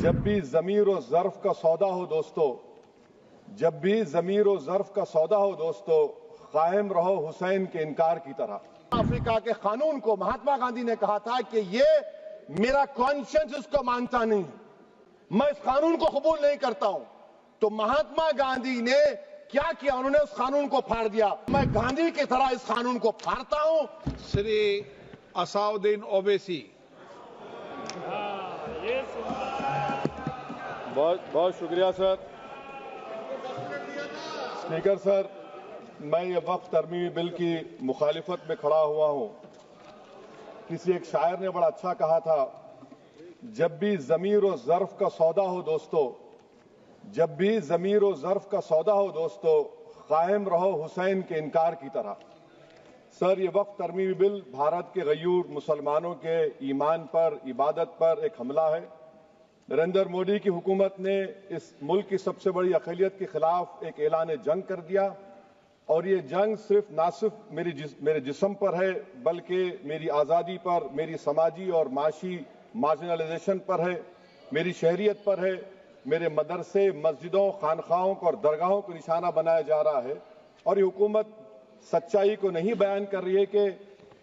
जब भी ज़मीर और ज़र्फ का सौदा हो दोस्तों, जब भी ज़मीर और ज़र्फ का सौदा हो दोस्तों, कायम रहो हुसैन के इनकार की तरह। अफ्रीका के कानून को महात्मा गांधी ने कहा था कि ये मेरा कॉन्शियंस इसको मानता नहीं है, मैं इस कानून को कबूल नहीं करता हूं। तो महात्मा गांधी ने क्या किया, उन्होंने उस कानून को फाड़ दिया। मैं गांधी की तरह इस कानून को फाड़ता हूं। श्री असाउद्दीन ओवैसी। बहुत बहुत शुक्रिया सर। स्पीकर सर, मैं ये वक्त तरमीमी बिल की मुखालिफत में खड़ा हुआ हूं। किसी एक शायर ने बड़ा अच्छा कहा था, जब भी ज़मीर और ज़र्फ का सौदा हो दोस्तों, जब भी ज़मीर और ज़र्फ का सौदा हो दोस्तों, कायम रहो हुसैन के इनकार की तरह। सर, ये वक्त तरमीमी बिल भारत के गयूर मुसलमानों के ईमान पर, इबादत पर एक हमला है। नरेंद्र मोदी की हुकूमत ने इस मुल्क की सबसे बड़ी अक़लियत के खिलाफ एक ऐलान जंग कर दिया, और ये जंग ना सिर्फ मेरे जिस्म पर है, बल्कि मेरी आज़ादी पर, मेरी समाजी और माशी मार्जिनलाइजेशन पर है, मेरी शहरियत पर है, मेरे मदरसे, मस्जिदों, खानखाहों और दरगाहों को निशाना बनाया जा रहा है। और ये हुकूमत सच्चाई को नहीं बयान कर रही है कि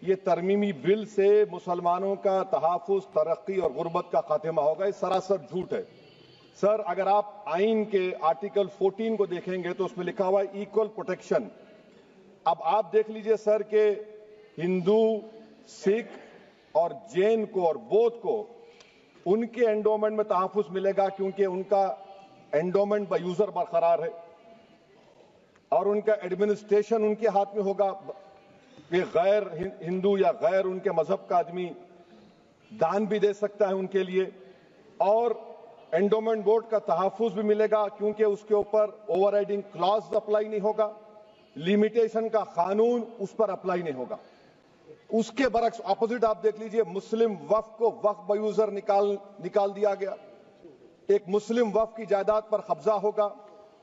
ये तरमीमी बिल से मुसलमानों का तहफ़्फ़ुज़, तरक्की और गुर्बत का खात्मा होगा। ये सरासर झूठ है। सर, अगर आप आइन के आर्टिकल 14 को देखेंगे तो उसमें लिखा हुआ है इक्वल प्रोटेक्शन। अब आप देख लीजिए सर कि हिंदू, सिख और जैन को और बौद्ध को उनके एंडोमेंट में तहफ़्फ़ुज़ मिलेगा, क्योंकि उनका एंडोमेंट बाय यूजर बरकरार है और उनका एडमिनिस्ट्रेशन उनके हाथ में होगा कि गैर हिंदू या गैर उनके मजहब का आदमी दान भी दे सकता है उनके लिए, और एंडोमेंट बोर्ड का तहफ़्फ़ुज़ भी मिलेगा, क्योंकि उसके ऊपर ओवरराइडिंग क्लॉज अप्लाई नहीं होगा, लिमिटेशन का कानून उस पर अप्लाई नहीं होगा। उसके बरक्स ऑपोजिट आप देख लीजिए, मुस्लिम वक्फ को वक्फ बाय यूजर निकाल दिया गया। एक मुस्लिम वक्फ की जायदाद पर कब्जा होगा,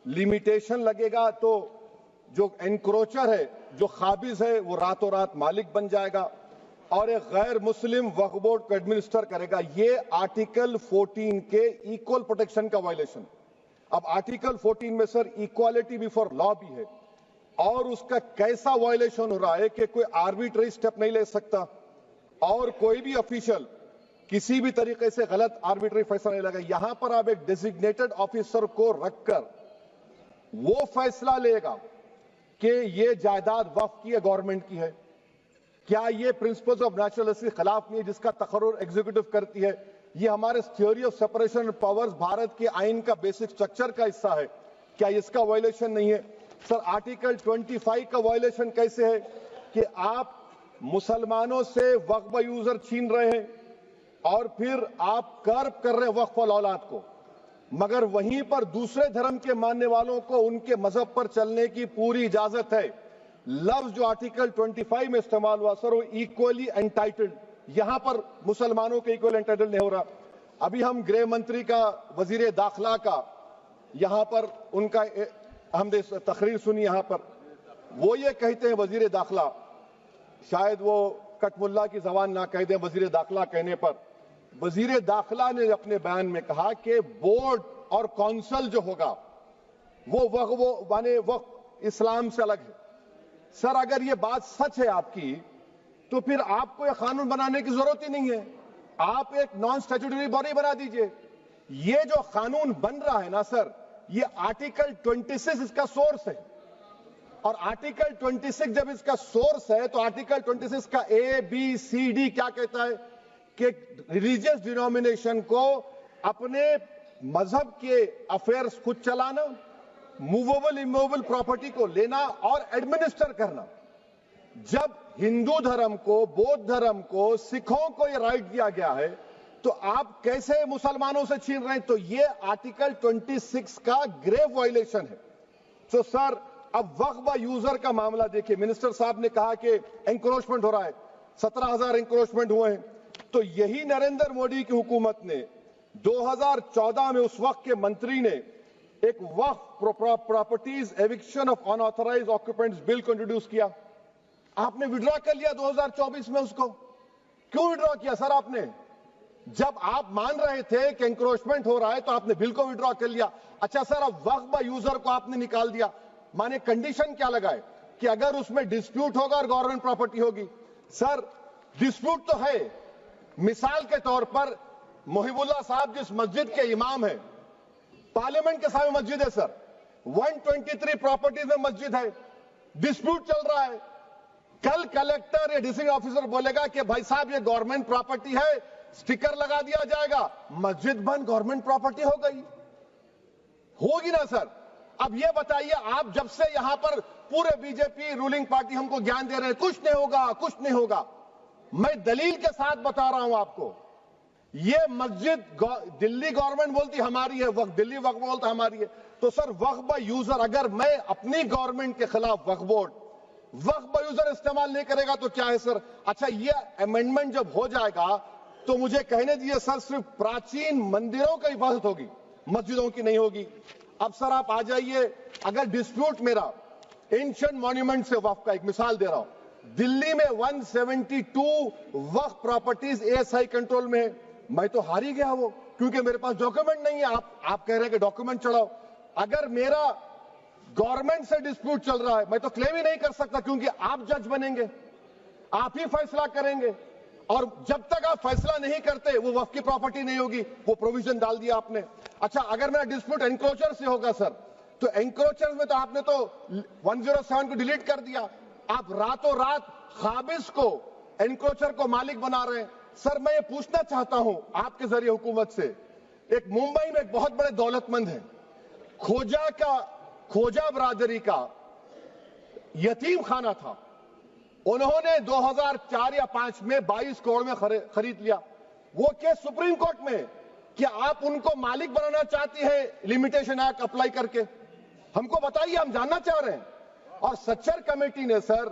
लिमिटेशन लगेगा, तो जो एनक्रोचर है, जो खाबिज है, वो रातों रात मालिक बन जाएगा और एक गैर मुस्लिम वक्फ बोर्ड को एडमिनिस्टर करेगा। ये आर्टिकल 14 के इक्वल प्रोटेक्शन का वायलेशन। अब आर्टिकल 14 में सर इक्वालिटी बिफोर लॉ भी है, और उसका कैसा वायलेशन हो रहा है कि कोई आर्बिट्ररी स्टेप नहीं ले सकता और कोई भी ऑफिशियल किसी भी तरीके से गलत आर्बिट्ररी फैसला नहीं लेगा। यहां पर आप एक डेजिग्नेटेड ऑफिसर को रखकर वो फैसला लेगा कि ये जायदाद वक्फ की है, गवर्नमेंट की है। क्या ये प्रिंसिपल्स ऑफ नेचुरलिटी के खिलाफ नहीं है जिसका तकर्रुर एग्जीक्यूटिव करती है? ये हमारे theory of separation of powers, Bharat के आइन का बेसिक स्ट्रक्चर का हिस्सा है। क्या इसका वायलेशन नहीं है? सर, आर्टिकल 25 का वायलेशन कैसे है कि आप मुसलमानों से वक्फ बाय यूजर छीन रहे हैं और फिर आप कर्ब कर रहे हैं वक्फ वाल औलाद को, मगर वहीं पर दूसरे धर्म के मानने वालों को उनके मजहब पर चलने की पूरी इजाजत है। लफ्ज जो आर्टिकल 25 में इस्तेमाल हुआ सर, वो इक्वली एंटाइटल्ड, यहां पर मुसलमानों के इक्वल एंटाइटल्ड नहीं हो रहा। अभी हम गृह मंत्री का, वजीर दाखिला का यहां पर उनका हमने तकरीर सुनी, यहां पर वो ये कहते हैं, वजीर दाखिला, शायद वो कटमुल्ला की जबान ना कह दे, वजीर दाखिला कहने पर वजीर दाखिला ने अपने बयान में कहा कि बोर्ड और काउंसिल जो होगा वो माने वक्फ इस्लाम से अलग है। सर, अगर ये बात सच है आपकी, तो फिर आपको यह कानून बनाने की जरूरत ही नहीं है। आप एक नॉन स्टैट्यूटरी बॉडी बना दीजिए। ये जो कानून बन रहा है ना सर, ये आर्टिकल 26 इसका सोर्स है, और आर्टिकल 26 जब इसका सोर्स है तो आर्टिकल 26 का ABCD क्या कहता है कि रिलीजियस डिनोमिनेशन को अपने मजहब के अफेयर्स खुद चलाना, मूवेबल इमूवेबल प्रॉपर्टी को लेना और एडमिनिस्टर करना। जब हिंदू धर्म को, बौद्ध धर्म को, सिखों को यह राइट दिया गया है, तो आप कैसे मुसलमानों से छीन रहे हैं? तो ये आर्टिकल 26 का ग्रेव वायलेशन है। तो सर, अब वक्फ बाय यूजर का मामला देखिए, मिनिस्टर साहब ने कहा कि एंक्रोचमेंट हो रहा है, 17,000 एंक्रोचमेंट हुए हैं। तो यही नरेंद्र मोदी की हुकूमत ने 2014 में उस वक्त के मंत्री ने एक वक्फ properties eviction of unauthorised occupants bill को इंट्रोड्यूस किया। आपने विड्रॉ कर लिया 2024 में उसको। क्यों विड्रॉ किया सर आपने? जब आप मान रहे थे कि एंक्रोचमेंट हो रहा है तो आपने बिल को विड्रॉ कर लिया। अच्छा सर, अब वक्फ बाय यूजर को आपने निकाल दिया, माने कंडीशन क्या लगाए कि अगर उसमें डिस्प्यूट होगा और गवर्नमेंट प्रॉपर्टी होगी। सर डिस्प्यूट तो है, मिसाल के तौर पर मोहिबुल्लाह साहब जिस मस्जिद के इमाम है, पार्लियामेंट के सामने मस्जिद है सर, 123 प्रॉपर्टीज में मस्जिद है, डिस्प्यूट चल रहा है। कल कलेक्टर या डिस्ट्रिक्ट ऑफिसर बोलेगा कि भाई साहब ये गवर्नमेंट प्रॉपर्टी है, स्टिकर लगा दिया जाएगा, मस्जिद बंद, गवर्नमेंट प्रॉपर्टी हो गई, होगी ना सर। अब ये बताइए, आप जब से यहां पर पूरे बीजेपी रूलिंग पार्टी हमको ज्ञान दे रहे हैं कुछ नहीं होगा, कुछ नहीं होगा, मैं दलील के साथ बता रहा हूं आपको। ये मस्जिद दिल्ली गवर्नमेंट बोलती हमारी है, वक्फ दिल्ली वक्फ बोलता हमारी है, तो सर वक्फ बाय यूजर, अगर मैं अपनी गवर्नमेंट के खिलाफ वक्फ बोर्ड वक्फ बाय यूजर इस्तेमाल नहीं करेगा तो क्या है सर। अच्छा, ये अमेंडमेंट जब हो जाएगा तो मुझे कहने दीजिए सर, सिर्फ प्राचीन मंदिरों की हिफाजत होगी, मस्जिदों की नहीं होगी। अब सर आप आ जाइए, अगर डिस्प्यूट मेरा एंशिएंट मॉन्यूमेंट से वक्फ का, एक मिसाल दे रहा हूं, दिल्ली में 172 वक्फ प्रॉपर्टीज एएसआई कंट्रोल में है, मैं तो हार ही गया वो, क्योंकि मेरे पास डॉक्यूमेंट नहीं है। आप कह रहे हैं कि डॉक्यूमेंट चढ़ाओ, अगर मेरा गवर्नमेंट से डिस्प्यूट चल रहा है मैं तो क्लेम ही नहीं कर सकता, क्योंकि आप जज बनेंगे, आप ही फैसला करेंगे, और जब तक आप फैसला नहीं करते वो वक्फ की प्रॉपर्टी नहीं होगी। वो प्रोविजन डाल दिया आपने। अच्छा, अगर मेरा डिस्प्यूट एंक्रोचर से होगा सर, तो एंक्रोचर में तो आपने तो 107 को डिलीट कर दिया, आप रातों रात खाबिज को, एंक्रोचर को मालिक बना रहे हैं। सर मैं ये पूछना चाहता हूं आपके जरिए हुकूमत से, एक मुंबई में एक बहुत बड़े दौलतमंद है, खोजा बरादरी का यतीम खाना था, उन्होंने 2004 या 5 में 22 करोड़ में खरीद लिया। वो केस सुप्रीम कोर्ट में कि आप उनको मालिक बनाना चाहती है लिमिटेशन एक्ट अप्लाई करके, हमको बताइए, हम जानना चाह रहे हैं। और सच्चर कमेटी ने सर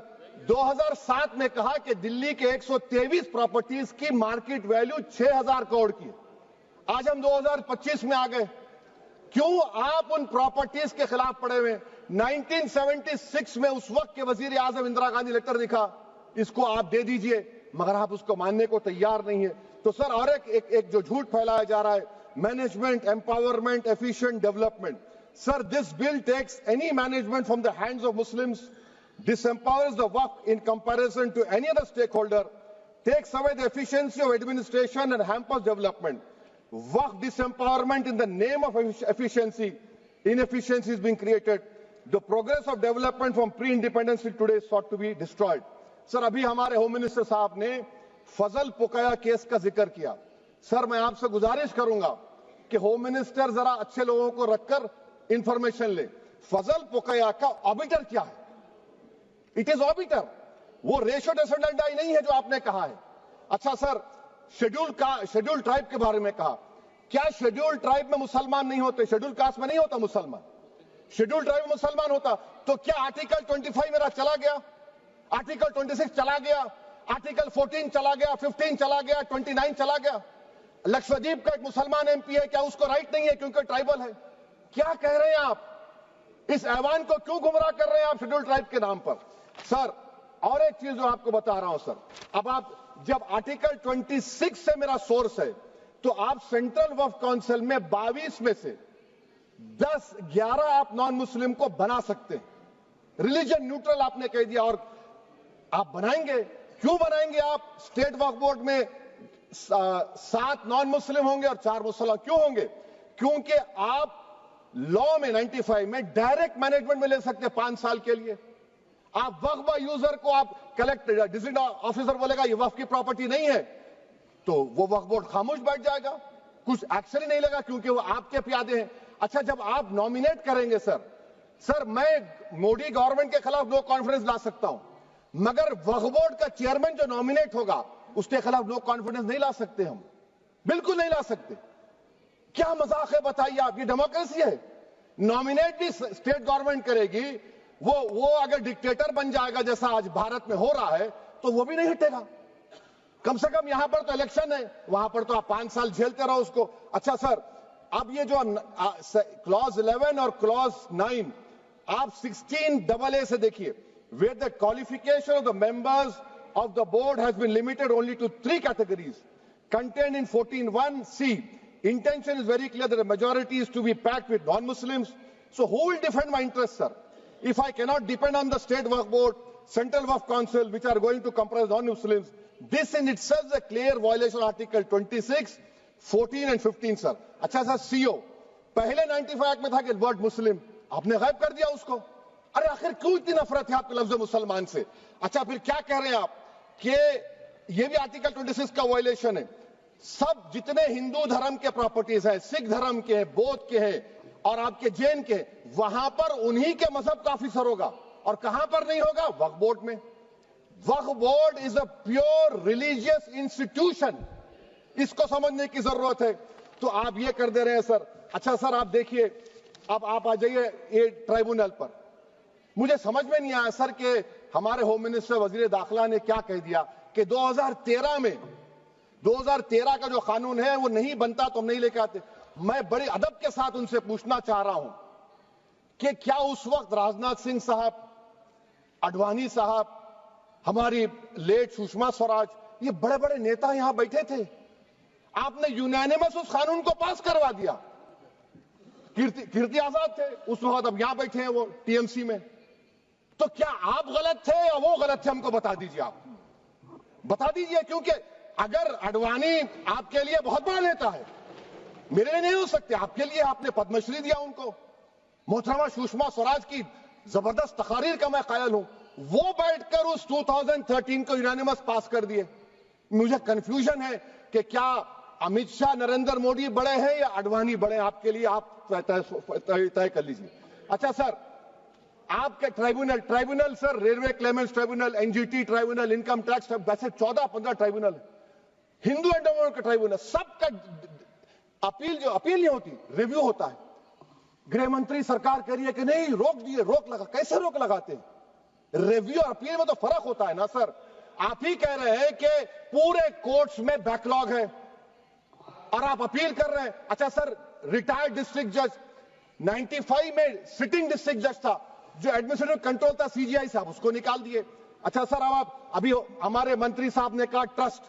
2007 में कहा कि दिल्ली के 123 प्रॉपर्टीज की मार्केट वैल्यू 6000 करोड़ की। आज हम 2025 में आ गए, क्यों आप उन प्रॉपर्टीज के खिलाफ पड़े हुए? 1976 में उस वक्त के वजीर आजम इंदिरा गांधी लेटर लिखा, इसको आप दे दीजिए, मगर आप उसको मानने को तैयार नहीं है। तो सर और एक जो झूठ फैलाया जा रहा है, management empowerment efficient development, sir this bill takes any management from the hands of Muslims, disempowers the waqf in comparison to any other stakeholder, takes away the efficiency of administration and hampers development. Waqf disempowerment in the name of efficiency, inefficiency is being created. The progress of development from pre-independence till today is sought to be destroyed. Sir अभी हमारे home minister साहब ने फजल पुकाया case का जिक्र किया। Sir मैं आपसे गुजारिश करूंगा कि होम मिनिस्टर जरा अच्छे लोगों को रखकर इंफॉर्मेशन ले, फजल पुकाया का ऑबिटर क्या है? इट इज ऑबिटर, वो रेशियो डिसेंडेंटाई नहीं है जो आपने कहा है। अच्छा सर, शेड्यूल ट्राइब के बारे में कहा, क्या शेड्यूल ट्राइब में मुसलमान नहीं होते? शेड्यूल कास्ट में नहीं होता मुसलमान, शेड्यूल ट्राइब में मुसलमान होता। तो क्या आर्टिकल 25 मेरा चला गया, आर्टिकल 26 चला गया, आर्टिकल 14 चला गया, 15 चला गया, 29 चला गया? लक्षद्वीप का एक मुसलमान एमपी है, क्या उसको राइट नहीं है क्योंकि ट्राइबल है? क्या कह रहे हैं आप? इस ऐवान को क्यों गुमराह कर रहे हैं आप शेड्यूल ट्राइब के नाम पर? सर और एक चीज जो आपको बता रहा हूं सर, अब आप जब आर्टिकल 26 से मेरा सोर्स है, तो आप सेंट्रल वक्फ काउंसिल में 22 में से 10-11 आप नॉन मुस्लिम को बना सकते हैं, रिलीजन न्यूट्रल आपने कह दिया। और आप बनाएंगे, क्यों बनाएंगे आप? स्टेट वक्फ बोर्ड में 7 नॉन मुस्लिम होंगे और 4 मुसलमान, क्यों होंगे? क्योंकि आप लॉ में 95 में डायरेक्ट मैनेजमेंट में ले सकते हैं 5 साल के लिए। आप वक्फ बाय यूजर को आप कलेक्टर डिस्ट्रिक्ट ऑफिसर बोलेगा ये वक्फ की प्रॉपर्टी नहीं है, तो वो वक्फ बोर्ड खामोश बैठ जाएगा, कुछ एक्शन ही नहीं लगा, क्योंकि वो आपके प्यादे हैं। अच्छा, जब आप नॉमिनेट करेंगे सर मैं मोदी गवर्नमेंट के खिलाफ नो कॉन्फिडेंस ला सकता हूं, मगर वक्फ बोर्ड का चेयरमैन जो नॉमिनेट होगा उसके खिलाफ नो कॉन्फिडेंस नहीं ला सकते, हम बिल्कुल नहीं ला सकते। क्या मजाक है बताइए आप? ये डेमोक्रेसी है। नॉमिनेट भी स्टेट गवर्नमेंट करेगी, वो अगर डिक्टेटर बन जाएगा जैसा आज भारत में हो रहा है तो वो भी नहीं हटेगा। कम से कम यहां पर तो इलेक्शन है, वहां पर तो आप 5 साल झेलते रहो उसको। अच्छा सर, अब ये जो क्लॉज 11 और क्लॉज 9 आप 16AA से देखिए, where the qualification of the members of the board has been limited only to 3 categories. contained in 14(1)(c). Intention is very clear that the majority is to be packed with non-Muslims. So who will defend my interests, sir? If I cannot depend on the State Waqf Board, Central Waqf Council, which are going to comprise non-Muslims, this in itself is a clear violation of Article 26, 14 and 15, sir. अच्छा sir, CO पहले 95 act में था कि word मुस्लिम, आपने गायब कर दिया उसको। अरे आखिर क्यों इतनी नफरत है आपको लफ्ज मुसलमान से? अच्छा फिर क्या कह रहे हैं आप कि ये भी आर्टिकल 26 का वायलेशन है। सब जितने हिंदू धर्म के प्रॉपर्टीज हैं, सिख धर्म के हैं, बौद्ध के हैं और आपके जैन के, वहां पर उन्हीं के मजहब का ऑफिसर होगा। और कहां पर नहीं होगा? वक्फ बोर्ड में। वक्फ board is a pure religious institution, इसको समझने की जरूरत है। तो आप ये कर दे रहे हैं सर। अच्छा सर, आप देखिए, अब आप आ जाइए ये ट्राइब्यूनल पर। मुझे समझ में नहीं आया सर कि हमारे होम मिनिस्टर वजीर दाखिला ने क्या कह दिया कि 2013 का जो कानून है वो नहीं बनता तो हम नहीं लेके आते। मैं बड़े अदब के साथ उनसे पूछना चाह रहा हूं कि क्या उस वक्त राजनाथ सिंह साहब, आडवाणी साहब, हमारी लेट सुषमा स्वराज, ये बड़े बड़े नेता यहां बैठे थे? आपने यूनानिमस उस कानून को पास करवा दिया। कीर्ति आजाद थे उस वक्त, अब यहां बैठे हैं वो टीएमसी में। तो क्या आप गलत थे या वो गलत थे? हमको बता दीजिए, आप बता दीजिए। क्योंकि अगर आडवाणी आपके लिए बहुत बड़ा नेता है, मेरे लिए नहीं हो सकते, आपके लिए आपने पद्मश्री दिया उनको। मोहतरमा सुषमा स्वराज की जबरदस्त तकारीर का मैं कायल हूं, वो बैठकर उस 2013 को यूनानिमस पास कर दिए। मुझे कंफ्यूजन है कि क्या अमित शाह, नरेंद्र मोदी बड़े हैं या आडवाणी बड़े हैं? आपके लिए आप तय कर लीजिए। अच्छा सर, आपके tribunal sir, railway Clements tribunal, NGT tribunal, income tax, वैसे 14-15 ट्राइब्यूनल है। हिंदू एंडोमेंट का ट्राइब्यूनल, सबका अपील नहीं होती, रिव्यू होता है। गृह मंत्री सरकार कह रही है कि नहीं, रोक दिए, रोक लगा। कैसे रोक लगाते हैं? रिव्यू और अपील में तो फर्क होता है ना सर। आप ही कह रहे हैं कि पूरे कोर्ट्स में बैकलॉग है और आप अपील कर रहे हैं। अच्छा सर, रिटायर्ड डिस्ट्रिक्ट जज 95 में सिटिंग डिस्ट्रिक्ट जज था, जो एडमिनिस्ट्रेटिव कंट्रोल था सीजीआई साहब, उसको निकाल दिए। अच्छा सर, अब आप अभी हमारे मंत्री साहब ने कहा trust,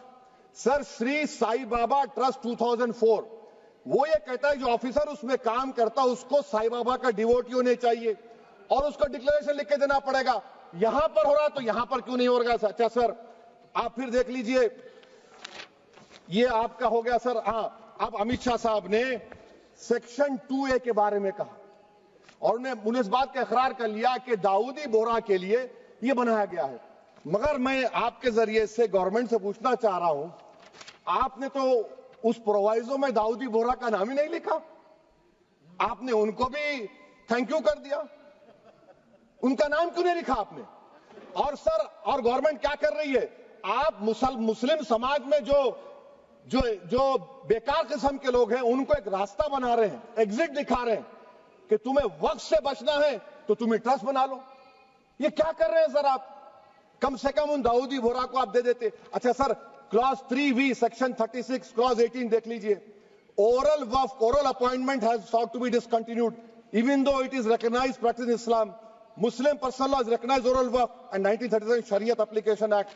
sir Shri Sai Baba trust 2004, वो ये कहता है जो ऑफिसर उसमें काम करता उसको साई बाबा का डिवोटी होने चाहिए और उसको डिक्लेरेशन लिख के देना पड़ेगा। यहां पर हो रहा तो यहां पर क्यों नहीं हो रहा? अच्छा सर, आप फिर देख लीजिए, ये आपका हो गया सर। हाँ, अब अमित शाह साहब ने सेक्शन 2A के बारे में कहा और उन्हें इस बात का इकरार कर लिया कि दाऊदी बोहरा के लिए यह बनाया गया है। मगर मैं आपके जरिए से गवर्नमेंट से पूछना चाह रहा हूं, आपने तो उस प्रोवाइजो में दाऊदी बोहरा का नाम ही नहीं लिखा। आपने उनको भी थैंक यू कर दिया, उनका नाम क्यों नहीं लिखा आपने? और सर, और गवर्नमेंट क्या कर रही है? आप मुस्लिम समाज में जो बेकार किस्म के लोग हैं उनको एक रास्ता बना रहे हैं, एग्जिट दिखा रहे हैं कि तुम्हें वक्त से बचना है तो तुम्हें ट्रस्ट बना लो। ये क्या कर रहे हैं सर आप? कम से कम उन दाऊदी बोहरा को आप दे देते। अच्छा sir, clause 3V section 36 clause 18 देख लीजिए। Oral appointment has sought to be discontinued even though it is recognized practice in Islam. Muslim personal law is recognized oral waqf and 1937 Shariat Application Act.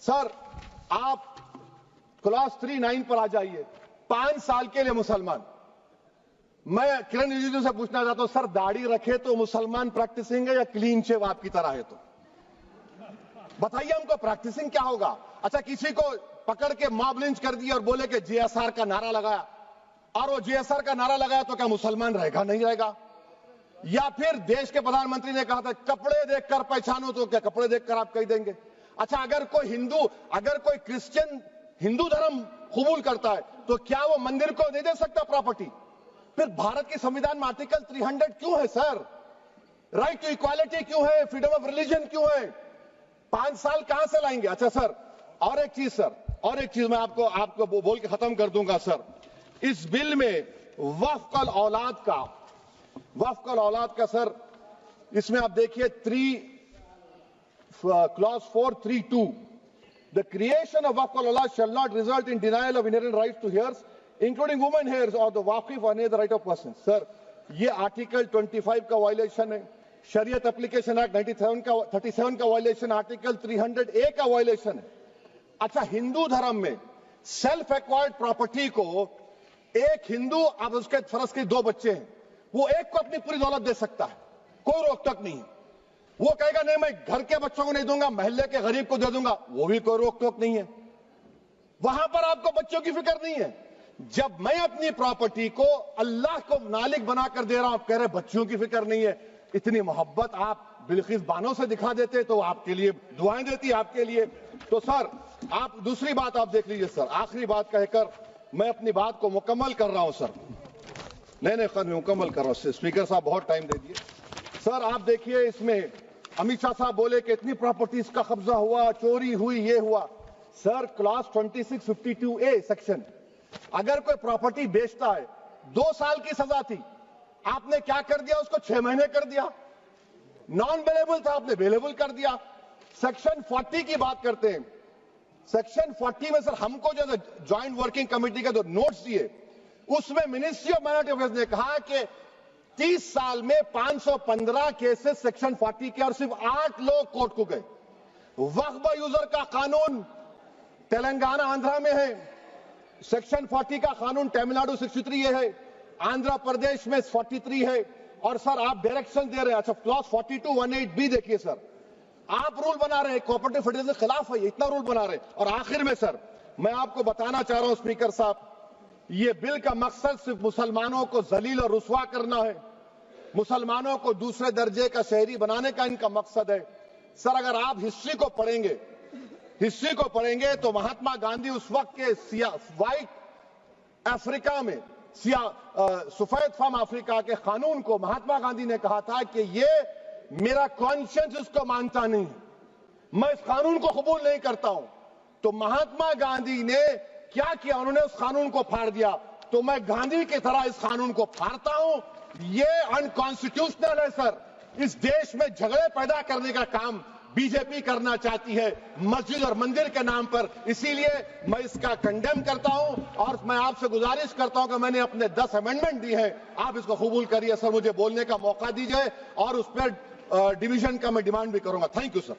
Sir, आप clause 3(9) पर आ जाइए। 5 साल के लिए मुसलमान। मैं किरण रिजिजू से पूछना चाहता हूं, सर दाढ़ी रखे तो मुसलमान प्रैक्टिसिंग है या क्लीन शेव आपकी तरह है? तो बताइए हमको, प्रैक्टिसिंग क्या होगा? अच्छा, किसी को पकड़ के मॉब लिंच कर दिया और बोले कि JSR का नारा लगाया, और वो JSR का नारा लगाया तो क्या मुसलमान रहेगा? नहीं रहेगा। या फिर देश के प्रधानमंत्री ने कहा था कपड़े देखकर पहचानो, तो क्या कपड़े देखकर आप कह देंगे? अच्छा, अगर कोई क्रिश्चियन हिंदू धर्म कबूल करता है तो क्या वो मंदिर को नहीं दे सकता प्रॉपर्टी? फिर भारत के संविधान में आर्टिकल 300 क्यों है सर? राइट टू इक्वालिटी क्यों है? फ्रीडम ऑफ रिलीजन क्यों है? 5 साल कहां से लाएंगे? अच्छा सर, और एक चीज सर, और एक चीज मैं आपको बोल के खत्म कर दूंगा सर। इस बिल में वक्फ औलाद का सर, इसमें आप देखिए clause 4(3)(2), the creation of waqf al-awlad shall not result in denial of inherent rights to heirs, including women heirs or the waqif or any other right of person. Sir, ये article 25 का violation है, शरीयत application act 37 का violation, article 300A का violation है। अच्छा, हिंदू धर्म में सेल्फ एक्वायर्ड प्रॉपर्टी को एक हिंदू, अब उसके फर्ज के 2 बच्चे हैं, वो एक को अपनी पूरी दौलत दे सकता है, कोई रोक टोक नहीं। वो कहेगा नहीं मैं घर के बच्चों को नहीं दूंगा, मोहल्ले के गरीब को दे दूंगा, वो भी कोई रोक टोक नहीं है। वहां पर आपको बच्चों की फिक्र नहीं है। जब मैं अपनी प्रॉपर्टी को अल्लाह को मालिक बनाकर दे रहा हूं, आप कह रहे बच्चों की फिक्र नहीं है। इतनी मोहब्बत आप बिल्किस बानो से दिखा देते तो आपके लिए दुआएं देती आपके लिए। तो सर आप दूसरी बात आप देख लीजिए सर, आखिरी बात कहकर मैं अपनी बात को मुकम्मल कर रहा हूं सर। नहीं मुकम्मल कर रहा हूं। स्पीकर साहब बहुत टाइम दे दिए। सर आप देखिए, इसमें अमित शाह साहब बोले कि इतनी प्रॉपर्टीज का कब्जा हुआ, चोरी हुई, ये हुआ। सर क्लास 2652A सेक्शन, अगर कोई प्रॉपर्टी बेचता है 2 साल की सजा थी, आपने क्या कर दिया, उसको 6 महीने कर दिया। नॉन बेलेबल था, आपने बेलेबल कर दिया। सेक्शन 40 की बात करते हैं। सेक्शन 40 में सर हमको जो ज्वाइंट वर्किंग कमेटी का जो नोट्स दिए, उसमें मिनिस्ट्री ऑफ माइनॉरिटी अफेयर्स ने कहा कि 30 साल में 515 केसेस सेक्शन 40 के, और सिर्फ 8 लोग कोर्ट को गए। वक्फ यूजर का कानून तेलंगाना आंध्रा में है, सेक्शन 40 का कानून तमिलनाडु 63 है, आंध्र प्रदेश में 43 है। और सर आप डायरेक्शन दे रहे हैं, अच्छा क्लॉज 4218B देखिए सर, आप रूल बना रहे हैं, कोऑपरेटिव फेडरलिज्म के खिलाफ है, इतना रूल बना रहे हैं। और आखिर में सर मैं आपको बताना चाह रहा हूं स्पीकर साहब, ये बिल का मकसद सिर्फ मुसलमानों को जलील और रुस्वा करना है, मुसलमानों को दूसरे दर्जे का शहरी बनाने का इनका मकसद है। सर अगर आप हिस्ट्री को पढ़ेंगे तो महात्मा गांधी उस वक्त के व्हाइट अफ्रीका में सफेद फार्म अफ्रीका के कानून को महात्मा गांधी ने कहा था कि ये मेरा कॉन्शियंस इसको मानता नहीं, मैं इस कानून को कबूल नहीं करता हूं। तो महात्मा गांधी ने क्या किया, उन्होंने उस कानून को फाड़ दिया। तो मैं गांधी की तरह इस कानून को फाड़ता हूं। ये अनकॉन्स्टिट्यूशनल है सर। इस देश में झगड़े पैदा करने का काम बीजेपी करना चाहती है मस्जिद और मंदिर के नाम पर, इसीलिए मैं इसका कंडेम करता हूं। और मैं आपसे गुजारिश करता हूं कि मैंने अपने 10 अमेंडमेंट दी हैं, आप इसको कबूल करिए सर, मुझे बोलने का मौका दीजिए और उस पर डिवीजन का मैं डिमांड भी करूंगा। Thank you sir.